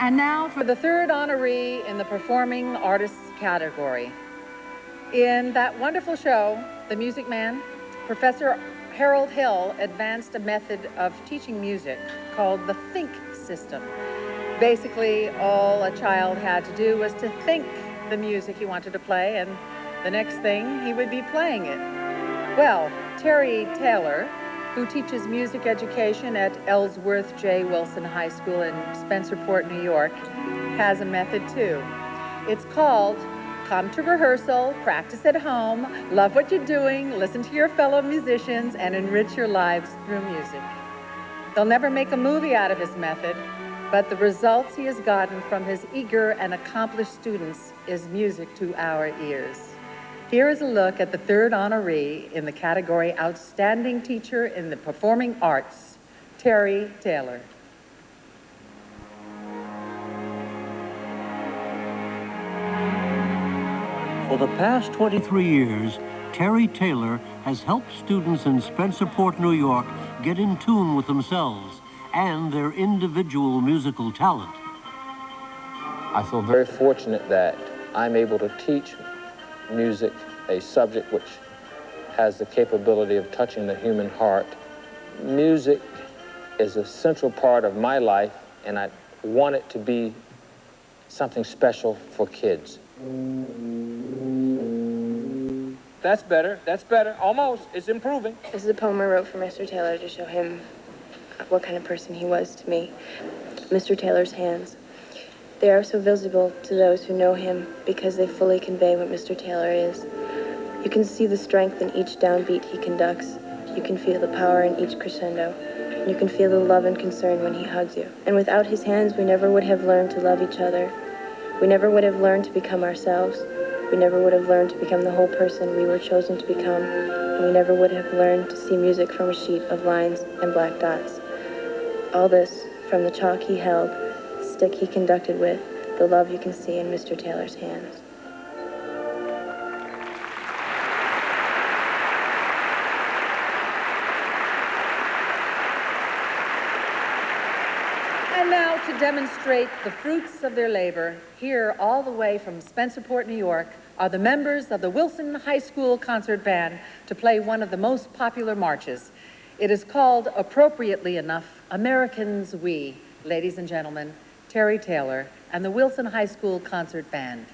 And now for the third honoree in the Performing Artists category. In that wonderful show, The Music Man, Professor Harold Hill advanced a method of teaching music called the think system. Basically, all a child had to do was to think the music he wanted to play, and the next thing he would be playing it. Well, Terry Taylor, who teaches music education at Ellsworth J. Wilson High School in Spencerport, New York, has a method too. It's called Come to Rehearsal, Practice at Home, Love What You're Doing, Listen to Your Fellow Musicians, and Enrich Your Lives Through Music. They'll never make a movie out of his method, but the results he has gotten from his eager and accomplished students is music to our ears. Here is a look at the third honoree in the category Outstanding Teacher in the Performing Arts, Terry Taylor. For the past 23 years, Terry Taylor has helped students in Spencerport, New York, get in tune with themselves and their individual musical talent. I feel very fortunate that I'm able to teach music, a subject which has the capability of touching the human heart. Music is a central part of my life, and I want it to be something special for kids. That's better, almost. It's improving. This is a poem I wrote for Mr. Taylor to show him what kind of person he was to me. Mr. Taylor's hands. They are so visible to those who know him because they fully convey what Mr. Taylor is. You can see the strength in each downbeat he conducts. You can feel the power in each crescendo. You can feel the love and concern when he hugs you. And without his hands, we never would have learned to love each other. We never would have learned to become ourselves. We never would have learned to become the whole person we were chosen to become. And we never would have learned to see music from a sheet of lines and black dots. All this from the chalk he held, stick he conducted with, the love you can see in Mr. Taylor's hands. And now to demonstrate the fruits of their labor, here all the way from Spencerport, New York, are the members of the Wilson High School Concert Band to play one of the most popular marches. It is called, appropriately enough, Americans We. Ladies and gentlemen, Terry Taylor and the Wilson High School Concert Band.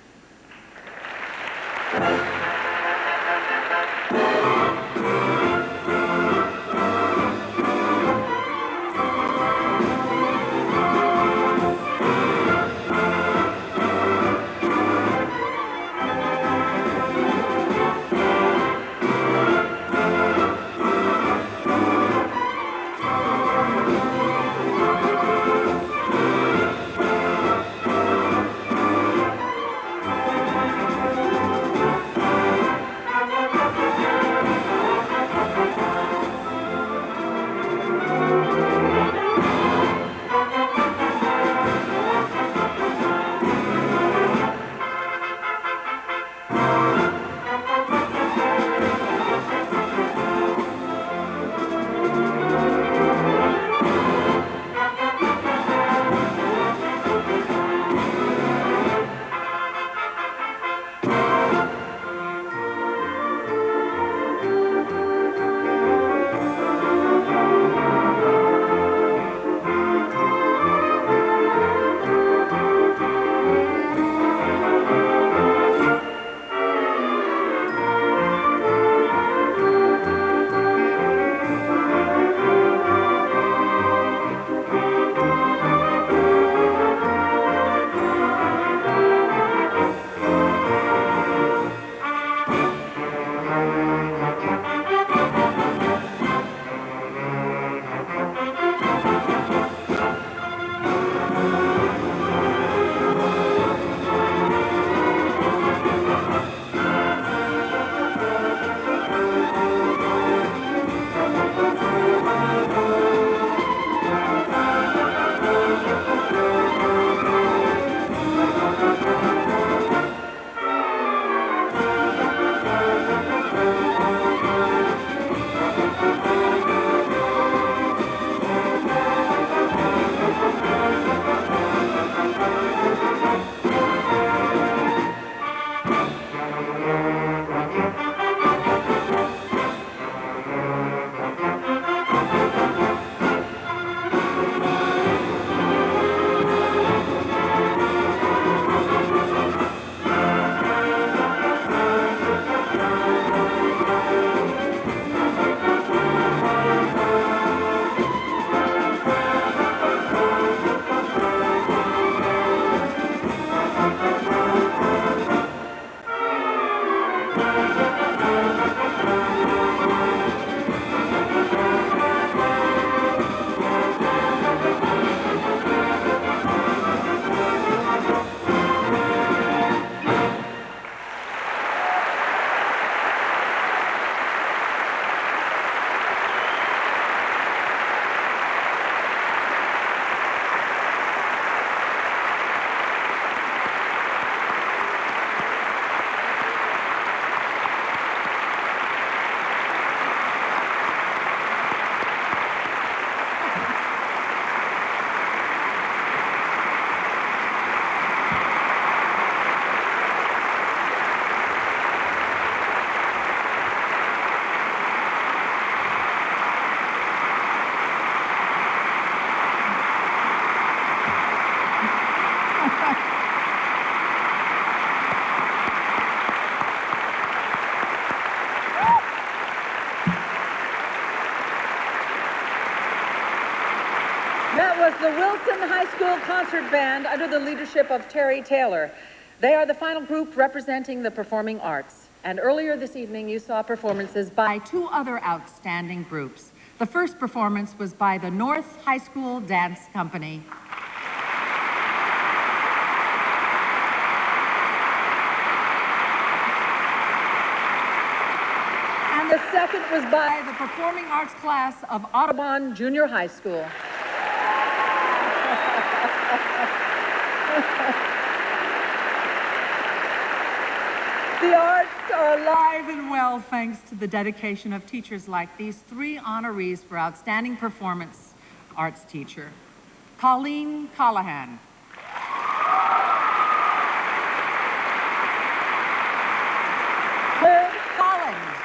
That was the Wilson High School Concert Band under the leadership of Terry Taylor. They are the final group representing the performing arts. And earlier this evening, you saw performances by two other outstanding groups. The first performance was by the North High School Dance Company. And the second was by the performing arts class of Audubon Junior High School. The arts are alive and well thanks to the dedication of teachers like these three honorees for outstanding performance arts teacher. Colleen Callahan. Herb Collins.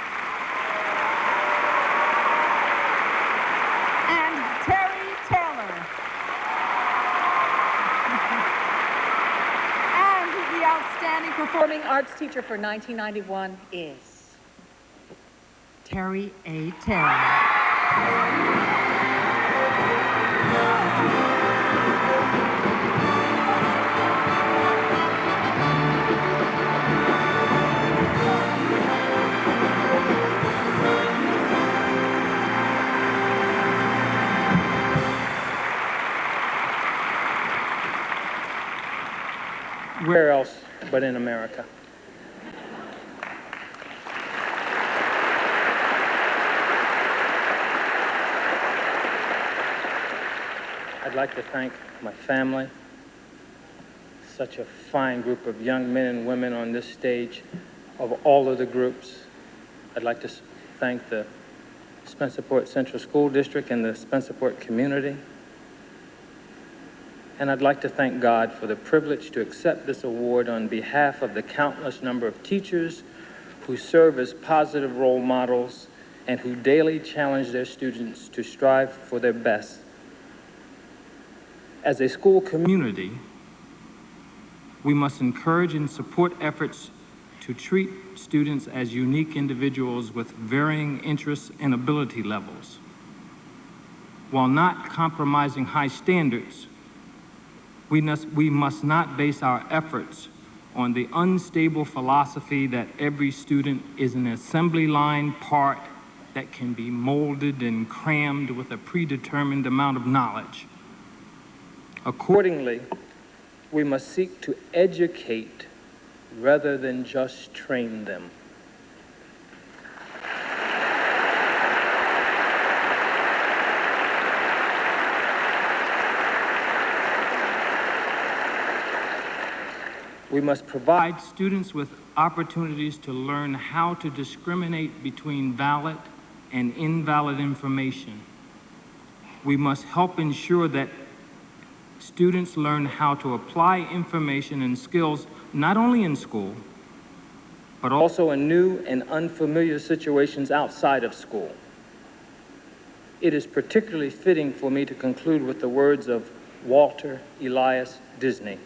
And Terry Taylor. The outstanding performing arts teacher for 1991 is Terry A. Taylor. Where else but in America? I'd like to thank my family, such a fine group of young men and women on this stage of all of the groups. I'd like to thank the Spencerport Central School District and the Spencerport community. And I'd like to thank God for the privilege to accept this award on behalf of the countless number of teachers who serve as positive role models and who daily challenge their students to strive for their best. As a school community, we must encourage and support efforts to treat students as unique individuals with varying interests and ability levels, while not compromising high standards. We must not base our efforts on the unstable philosophy that every student is an assembly line part that can be molded and crammed with a predetermined amount of knowledge. Accordingly, we must seek to educate rather than just train them. We must provide students with opportunities to learn how to discriminate between valid and invalid information. We must help ensure that students learn how to apply information and skills not only in school, but also in new and unfamiliar situations outside of school. It is particularly fitting for me to conclude with the words of Walter Elias Disney.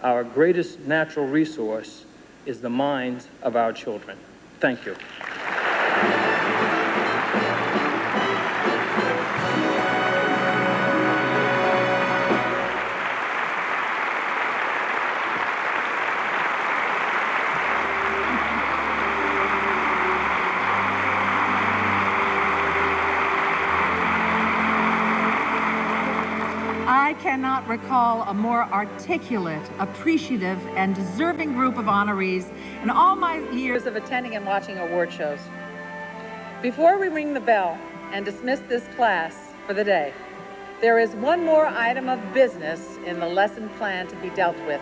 Our greatest natural resource is the minds of our children. Thank you. I cannot recall a more articulate, appreciative, and deserving group of honorees in all my years of attending and watching award shows. Before we ring the bell and dismiss this class for the day, there is one more item of business in the lesson plan to be dealt with: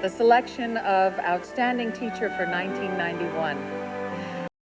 the selection of Outstanding Teacher for 1991.